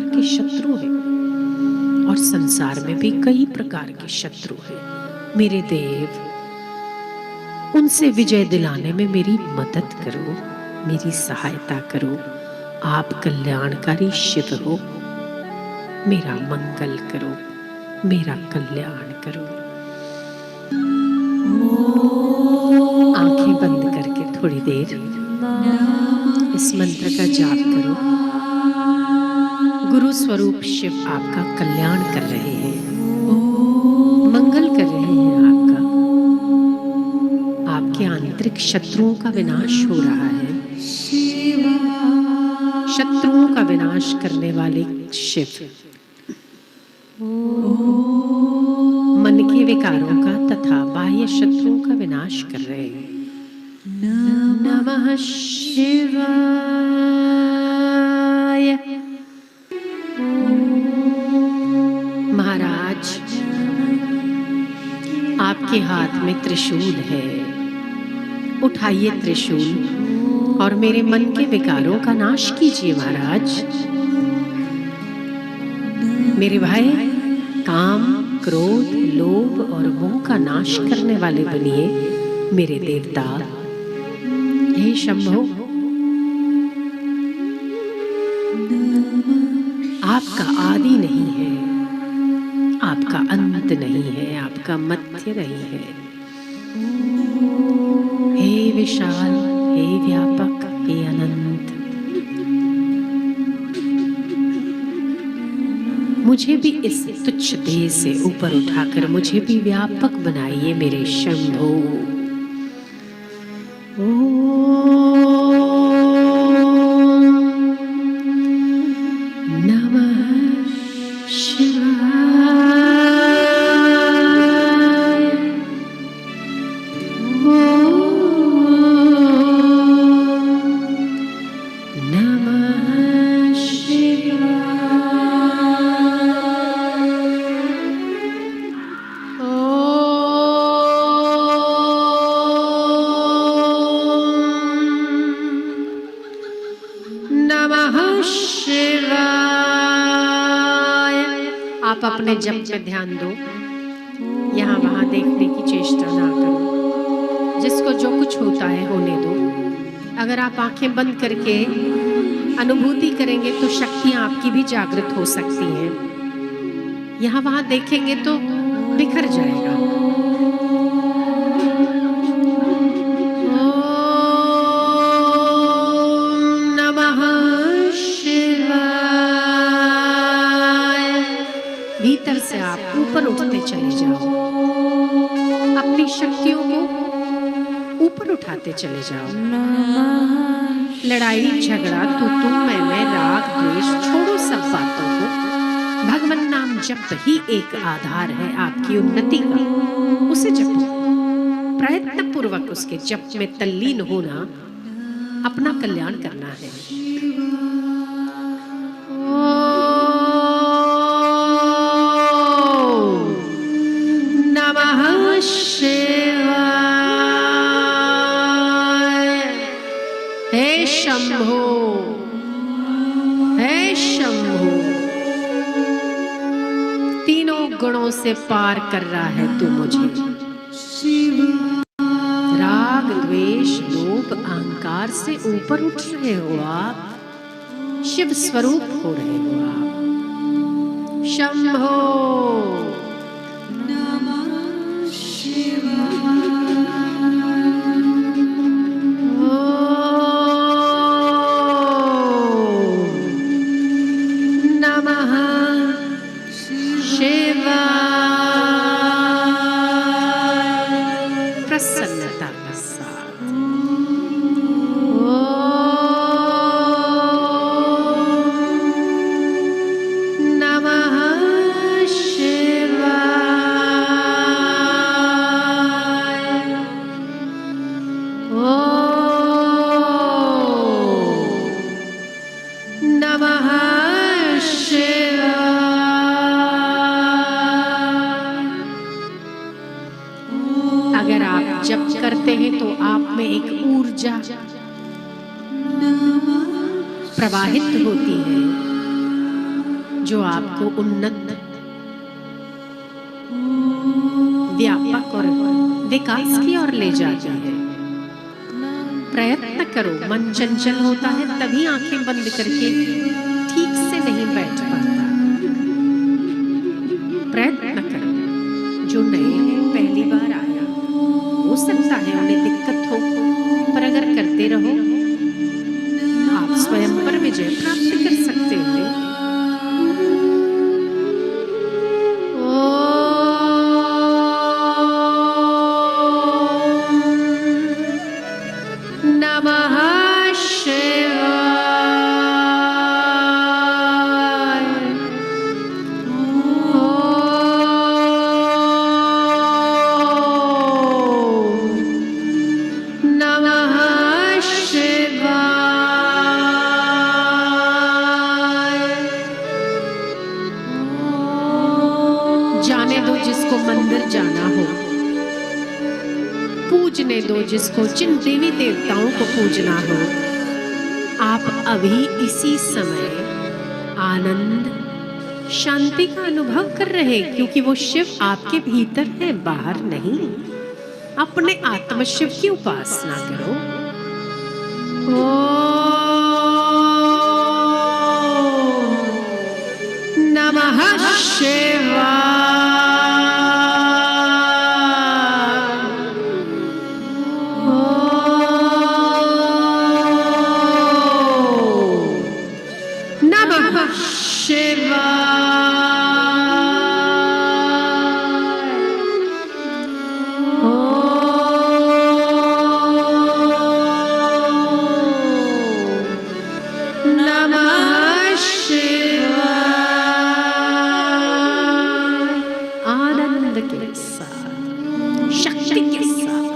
के शत्रु हैं और संसार में भी कई प्रकार के शत्रु हैं। मेरे देव, उनसे विजय दिलाने में मेरी मदद करो, मेरी सहायता करो। आप कल्याणकारी शिव हो, मेरा मंगल करो, मेरा कल्याण करो। आंखें बंद करके थोड़ी देर इस मंत्र का जाप करो। गुरु स्वरूप शिव आपका कल्याण कर रहे हैं, मंगल कर रहे हैं आपका। आपके आंतरिक शत्रुओं का विनाश हो रहा है। शत्रुओं का विनाश करने वाले शिव मन के विकारों का तथा बाह्य शत्रुओं का विनाश कर रहे हैं। नमः शिवाय। महाराज, आपके हाथ में त्रिशूल है, उठाइए त्रिशूल और मेरे मन के विकारों का नाश कीजिए। महाराज, मेरे भाई, काम, क्रोध, लोभ और मोह का नाश करने वाले बनिए मेरे देवता। हे शंभो, आपका आदि नहीं है, आपका अंत नहीं है, आपका मध्य नहीं है। हे विशाल, हे व्यापक, हे अनंत, मुझे भी इस तुच्छ देह से ऊपर उठाकर मुझे भी व्यापक बनाइए मेरे शंभो। नमः शिवाय। नमः शिवाय। आप अपने जप पे ध्यान दो, यहाँ वहाँ देखने की चेष्टा ना करो। जिसको जो कुछ होता है होने दो। अगर आप आंखें बंद करके अनुभूति करेंगे तो शक्तियाँ आपकी भी जागृत हो सकती हैं। यहाँ वहाँ देखेंगे तो बिखर जाएगा। भीतर से आप ऊपर उठते चले जाओ, अपनी शक्तियों को ऊपर उठाते चले जाओ। लड़ाई झगड़ा तू मैं राग द्वेष छोड़ो सब बातों को। भगवान नाम जप ही एक आधार है आपकी उन्नति का। उसे जपो, प्रयत्न पूर्वक उसके जप में तल्लीन होना, अपना कल्याण करना है। हे शंभो, हे शंभो, तीनों गुणों से पार कर रहा है तू मुझे। राग द्वेष लोभ अहंकार से ऊपर उठ रहे हो आप, शिव स्वरूप हो रहे हो आप। शंभो। प्रसन्नता के साथ नमः शिवाय। नमः शिवाय। अगर आप जप करते हैं तो आप में एक ऊर्जा प्रवाहित होती है। जो आपको उन्नत, व्यापक और विकास की ओर ले जाती है। प्रयत्न करो। मन चंचल होता है तभी आंखें बंद करके ठीक से नहीं बैठ पाता। प्रयत्न करो। जो नए हैं, पहली बार आया, हो सकता है उन्हें दिक्कत हो, पर अगर करते रहो आप स्वयं पर विजय प्राप्त कर सकते हो। नमः शिवाय। नमः शिवाय। जाने दो जिसको मंदिर जाना हो, पूजने दो जिसको जिन देवी देवताओं को पूजना हो। आप अभी इसी समय आनंद, शांति का अनुभव कर रहे हैं, क्योंकि वो शिव आपके भीतर है, बाहर नहीं। अपने आत्म शिव की उपासना करो। ओम नमः शिवाय। आनंद के साथ, शक्ति के साथ।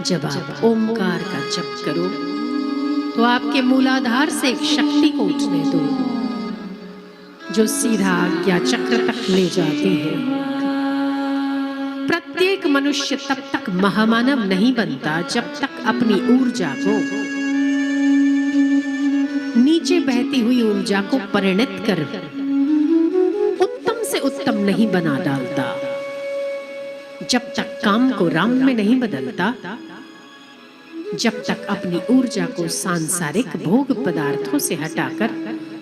जब आप ओमकार का जप करो तो आपके मूलाधार से एक शक्ति को उठने दो, जो सीधा आज्ञा चक्र तक ले जाती है। प्रत्येक मनुष्य तब तक महामानव नहीं बनता जब तक अपनी ऊर्जा को, नीचे बहती हुई ऊर्जा को परिणत कर उत्तम से उत्तम नहीं बना डालता। जब तक काम को राम में नहीं बदलता, जब तक अपनी ऊर्जा को सांसारिक भोग पदार्थों से हटाकर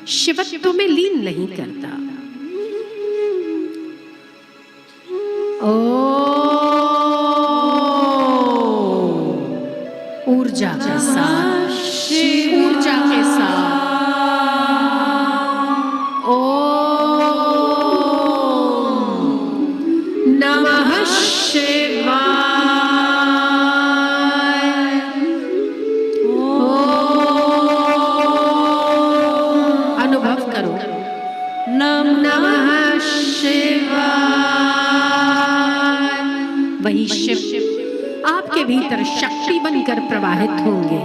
शिवत्व में लीन नहीं करता। ओ ऊर्जा के साथ, ऊर्जा के साथ ओम नमः शिवाय। अनुभव करो। नमः शिवाय। वही शिव आपके भीतर शक्ति बनकर प्रवाहित होंगे।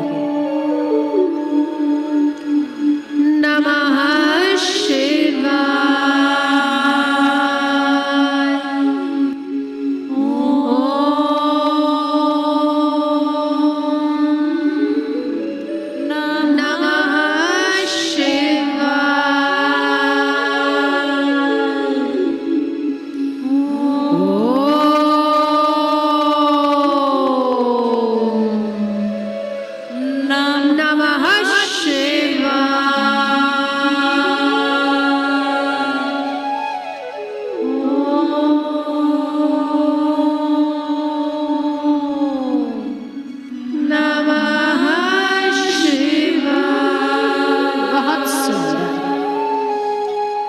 नमः शिवाय। नमः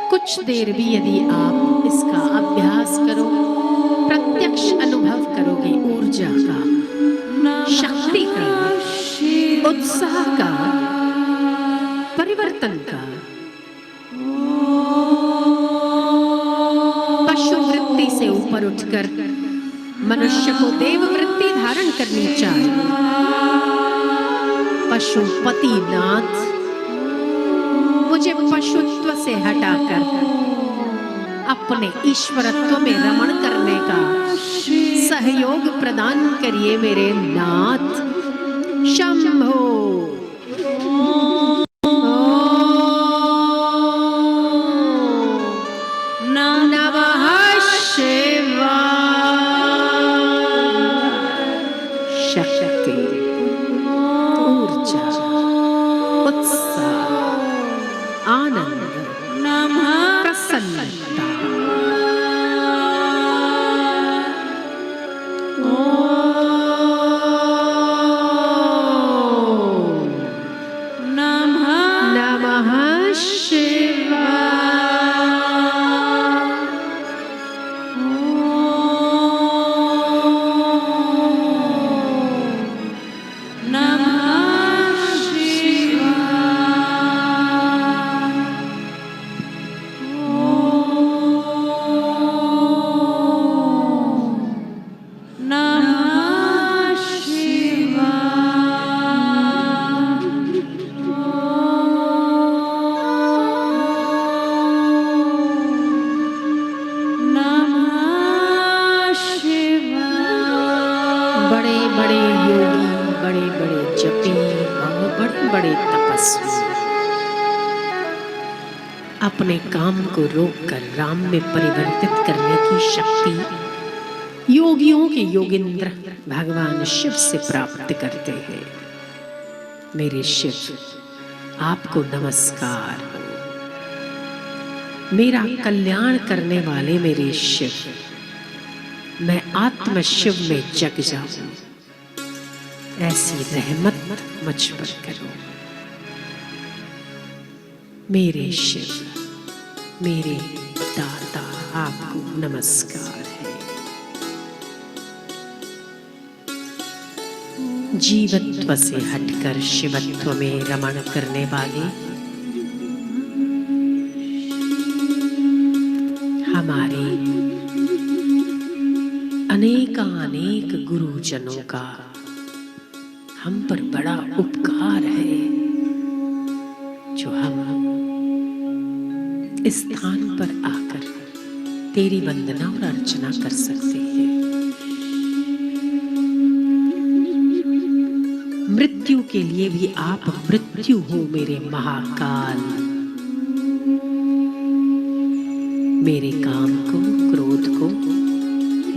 कुछ देर भी यदि आप इसका अभ्यास करो, प्रत्यक्ष अनुभव करोगे ऊर्जा का, शक्ति का, उत्साह का, परिवर्तन का। पशु वृत्ति से ऊपर उठकर मनुष्य को देव वृत्ति धारण करनी चाहिए। पशुपतिनाथ, मुझे पशुत्व से हटाकर अपने ईश्वरत्व में रमण करने का सहयोग प्रदान करिए मेरे नाथ। शंभो। नमः शिवाय। शक्ति, ऊर्जा, उत्साह, आनंद, प्रसन्नता, नमः शिवाय। बड़े बड़े योगी, बड़े बड़े जपी, बड़े बड़े तपस्वी अपने काम को रोककर राम में परिवर्तित करने की शक्ति योगियों के योगिंद्र भगवान शिव से प्राप्त करते हैं। मेरे शिव, आपको नमस्कार। मेरा कल्याण करने वाले मेरे शिव, मैं आत्म शिव में जग जाऊं, ऐसी रहमत मुझ पर करो। मेरे शिव, मेरे दाता, आपको नमस्कार है। जीवत्व से हटकर शिवत्व में रमण करने वाले हमारे अनेक गुरुजनों का हम पर बड़ा उपकार है, जो हम इस स्थान पर आकर तेरी वंदना और अर्चना कर सकते हैं। मृत्यु के लिए भी आप मृत्यु हो मेरे महाकाल। मेरे काम को, क्रोध को,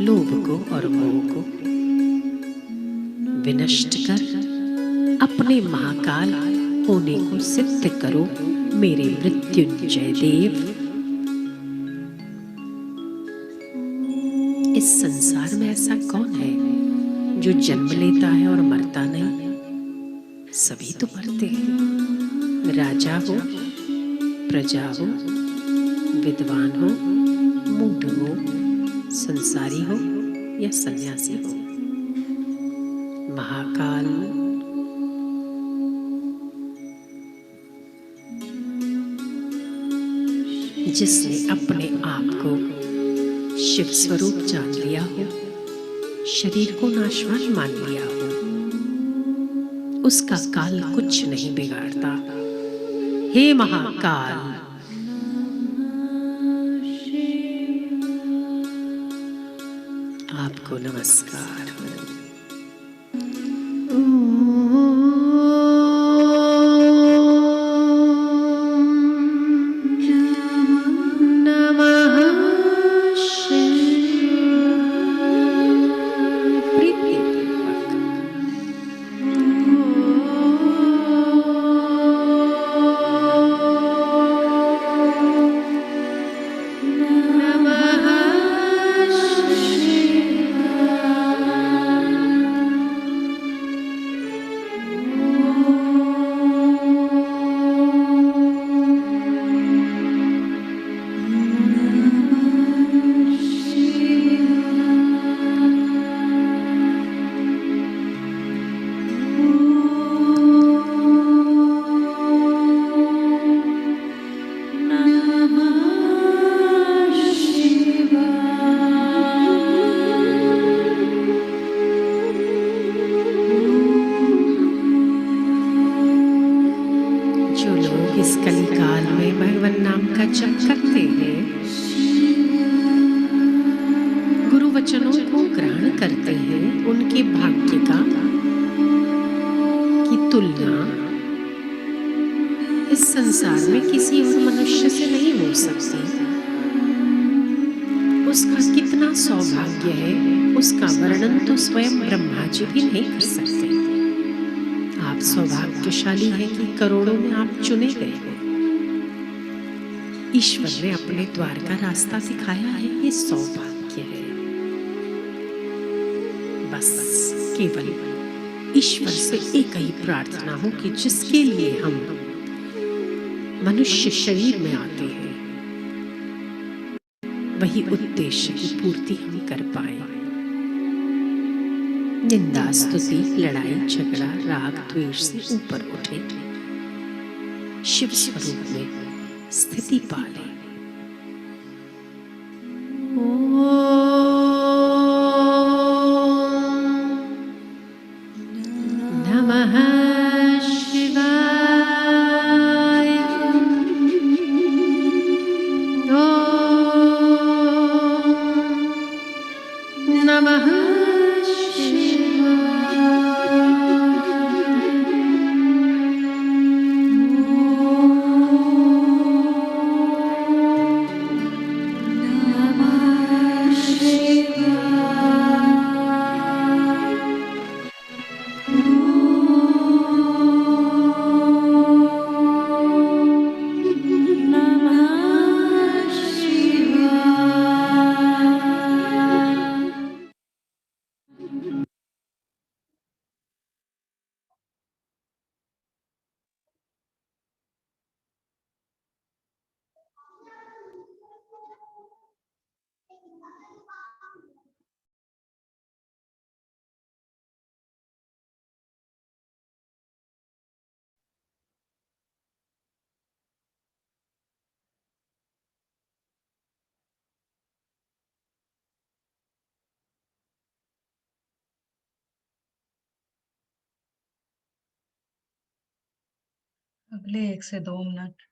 लोभ को और मोह को विनष्ट कर अपने महाकाल होने को सिद्ध करो मेरे मृत्युंजय देव। इस संसार में ऐसा कौन है जो जन्म लेता है और मरता नहीं? सभी तो मरते हैं। राजा हो, प्रजा हो, विद्वान हो, मूढ़ हो, संसारी हो या सन्यासी हो, महाकाल जिसने अपने आप को शिव स्वरूप जान लिया हो, शरीर को नाशवान मान लिया हो, उसका काल कुछ नहीं बिगाड़ता। हे महाकाल, आपको नमस्कार हो। भगवान नाम का जप करते हैं, गुरु वचनों को ग्रहण करते हैं, उनके भाग्य का की तुलना इस संसार में किसी और मनुष्य से नहीं हो सकती। उसका कितना सौभाग्य है, उसका वर्णन तो स्वयं ब्रह्मा जी भी नहीं कर सकते। आप सौभाग्यशाली हैं कि करोड़ों में आप चुने गए हैं। ईश्वर ने अपने द्वार का रास्ता दिखाया है, ये सौभाग्य है। बस केवल ईश्वर से एक ही प्रार्थना हो कि जिसके लिए हम मनुष्य शरीर में आते हैं, वही उद्देश्य की पूर्ति हम कर पाए। निंदा स्तुति लड़ाई झगड़ा राग द्वेष से ऊपर उठे, शिव स्वरूप में स्थिति पाले। नमः शिवाय। नमः शिवाय। अगले 1 से 2 मिनट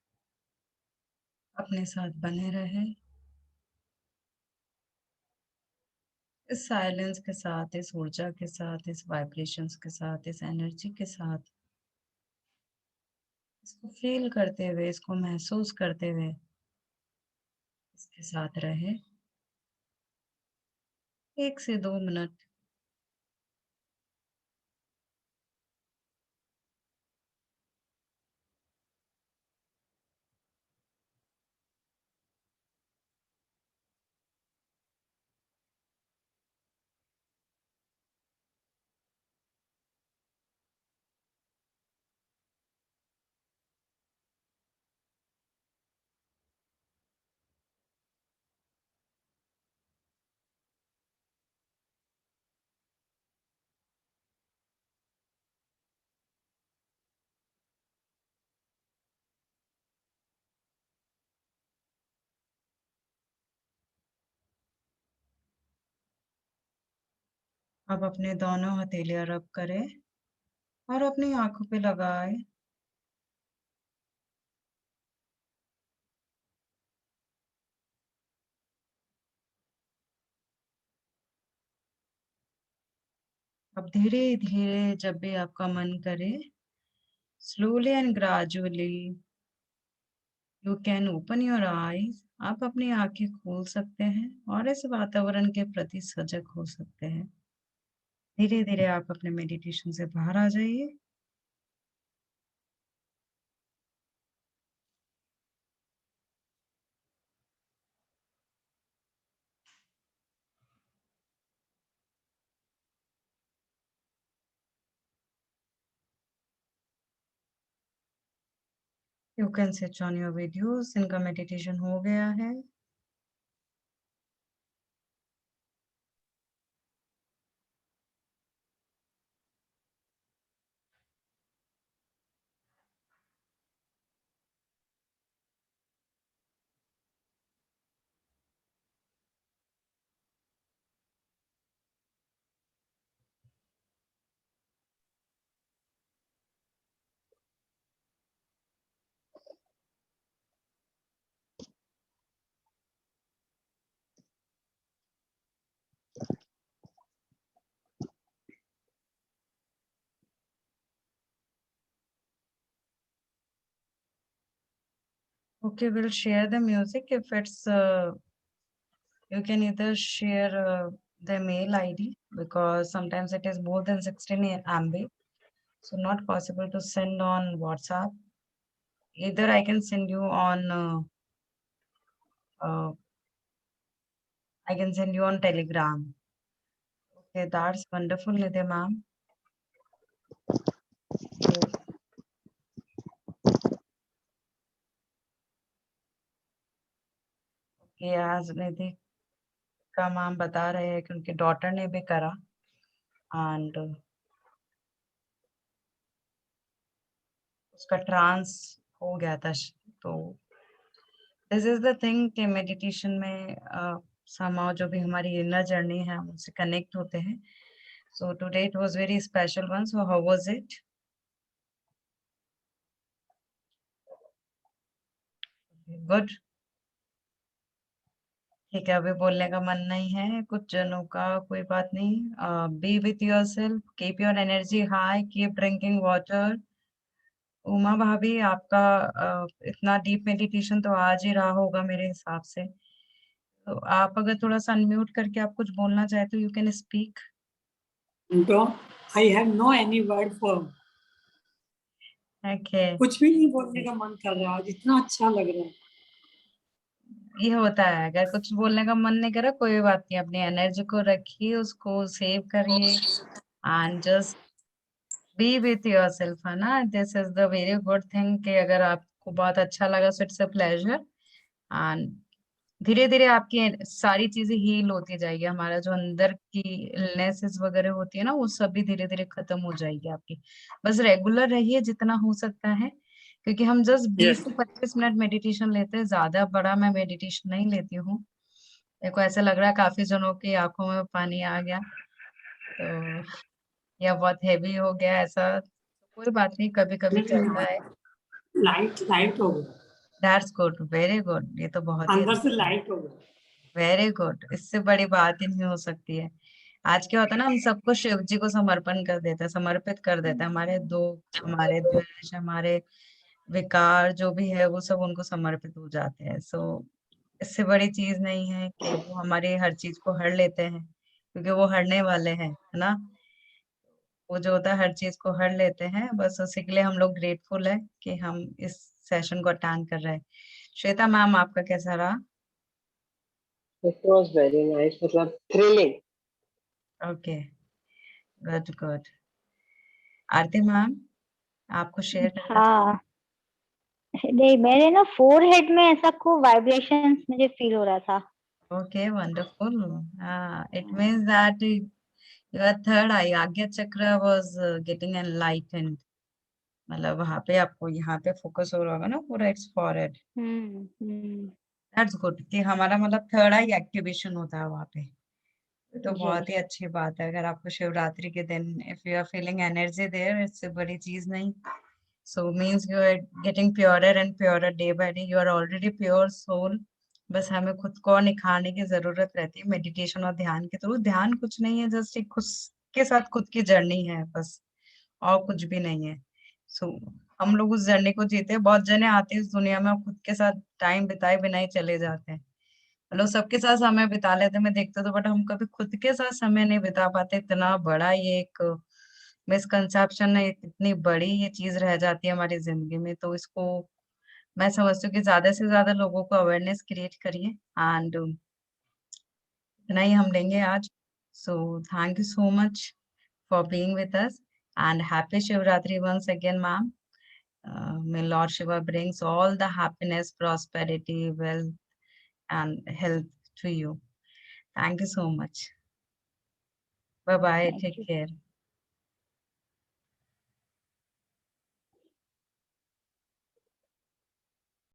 अपने साथ बने रहें। इस साइलेंस के साथ, इस ऊर्जा के साथ, इस वाइब्रेशंस के साथ, इस एनर्जी के साथ, इसको फील करते हुए, इसको महसूस करते हुए, इसके साथ रहे 1 से 2 मिनट। अब अपने दोनों हथेलियाँ रब करें और अपनी आँखों पे लगाएँ। अब धीरे-धीरे जब भी आपका मन करे, slowly and gradually you can open your eyes. आप अपनी आँखें खोल सकते हैं और इस वातावरण के प्रति सजग हो सकते हैं। धीरे-धीरे आप अपने मेडिटेशन से बाहर आ जाइए। You can switch on your videos. इनका मेडिटेशन हो गया है। Okay, we'll share the music if it's you can either share the mail ID because sometimes it is more than 16 MB, so not possible to send on WhatsApp. Either I can send you on I can send you on Telegram. Okay, that's wonderful, Nidhi ma'am. So, okay, आज निधि का ma'am बता रहे हैं कि उनकी daughter ने भी करा एंड उसका ट्रांस हो गया था तो दिस इज द थिंग कि मेडिटेशन में somehow जो भी हमारी इनर जर्नी है हम उससे कनेक्ट होते हैं. So today it was very special one. So how was it? Good. ठीक है, अभी बोलने का मन नहीं है कुछ जनों का, कोई बात नहीं. B with your self, keep your energy high, keep drinking water. Uma भाभी आपका इतना डीप मेडिटेशन तो आज ही रहा होगा मेरे हिसाब से. तो आप अगर थोड़ा सा अनम्यूट करके आप कुछ बोलना चाहे तो you can speak. I have no any word for. Okay, कुछ भी नहीं बोलने का मन कर रहा, आज इतना अच्छा लग रहा है. ये होता है, अगर कुछ बोलने का मन नहीं करे कोई बात नहीं, अपनी एनर्जी को रखिए, उसको सेव करिए and just be with yourself, है ना. This is the very good thing कि अगर आपको बहुत अच्छा लगा so it's a pleasure and धीरे धीरे आपकी सारी चीजें हील होती जाएगी. हमारा जो अंदर की इलनेसेस वगैरह होती है ना वो सब भी धीरे धीरे खत्म हो जाएगी आपकी. बस रेगुलर रहिए जितना हो सकता है, क्योंकि हम जस्ट 20 से 25 मिनट मेडिटेशन लेते हैं, ज्यादा बड़ा मैं मेडिटेशन नहीं लेती हूँ. मेरे को ऐसा लग रहा है काफी जनों की आंखों में पानी आ गया तो या बहुत हैवी हो गया ऐसा. कोई बात नहीं, कभी कभी चलता है. लाइट लाइट हो गया, दैट्स गुड, वेरी गुड. ये तो बहुत ही अंदर से अच्छा, लाइट हो गया. Very good. इससे बड़ी बात ही नहीं हो सकती है. आज क्या होता है ना, हम सबको शिव जी को समर्पण कर देते हैं, समर्पित कर देते हैं. हमारे दुख, हमारे द्वेष, हमारे विकार जो भी है वो सब उनको समर्पित हो जाते हैं. सो इससे बड़ी चीज नहीं है कि वो हमारी हर चीज को हर लेते हैं, क्योंकि वो हरने वाले हैं, है ना. वो जो होता है हर चीज को हर लेते हैं. बस उसी के लिए हम लोग ग्रेटफुल है कि हम इस सेशन को अटेंड कर रहे हैं. श्वेता मैम आपका कैसा रहा? It was very nice, मतलब thrilling. Okay, good good. Aarti ma'am आपको शेयर करना हाँ, नहीं मेरे ना फोरहेड में ऐसा खूब वाइब्रेशंस मुझे फील हो रहा था. चाहिए? Okay, wonderful. It means that your third eye Ajna chakra was getting enlightened. मतलब वहां पे आपको यहाँ पे फोकस हो रहा होगा ना पूरा, it's forehead. Hmm. That's good कि हमारा मतलब थर्ड आई एक्टिवेशन होता है वहां पे. ये तो जी. बहुत ही अच्छी बात है. अगर आपको शिवरात्रि के दिन if you are feeling energy there, इससे बड़ी चीज नहीं. So means you are getting purer and purer day by day. You are already pure soul. बस हमें खुद को निखारने की जरूरत रहती है मेडिटेशन और ध्यान के थ्रू. ध्यान कुछ नहीं है, जस्ट एक खुद के साथ खुद की जर्नी है बस, और कुछ भी नहीं है. सो हम लोग उस जर्नी को जीते हैं. बहुत जने आते हैं इस दुनिया में और खुद के साथ टाइम बिताए बिना ही चले जाते हैं. लोग सबके साथ समय बिता लेते हैं, मैं देखते तो, बट हम कभी खुद के साथ समय नहीं बिता पाते. इतना बड़ा ये एक मिसकंसेप्शन है, इतनी बड़ी ये चीज रह जाती है हमारी जिंदगी में. तो इसको मैं समझती हूँ कि ज्यादा से ज्यादा लोगों को अवेयरनेस क्रिएट करिए एंड इतना ही हम लेंगे आज. So thank you so much for being with us and happy Shivratri once again ma'am. May Lord Shiva brings all the happiness, prosperity, wealth, and health to you. Thank you so much. Bye bye. Thank Take you. care.